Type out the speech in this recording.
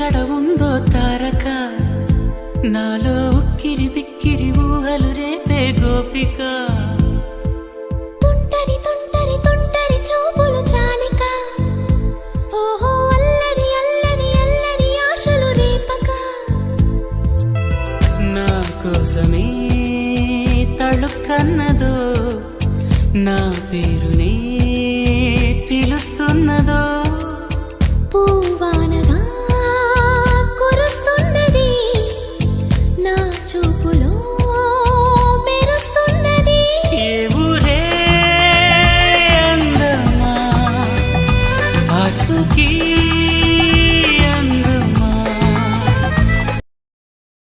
ఎక్కడ ఉందో తారక నాలో ఉక్కిరి బిక్కిరి ఊహలు రేపే గోపిక తుంటరి తుంటరి తుంటరి చూపులు చాలిక ఓహో అల్లరి అల్లరి అల్లరి ఆశలు రేపక నా కోసమే తళుక్కన్నదో నా పేరునే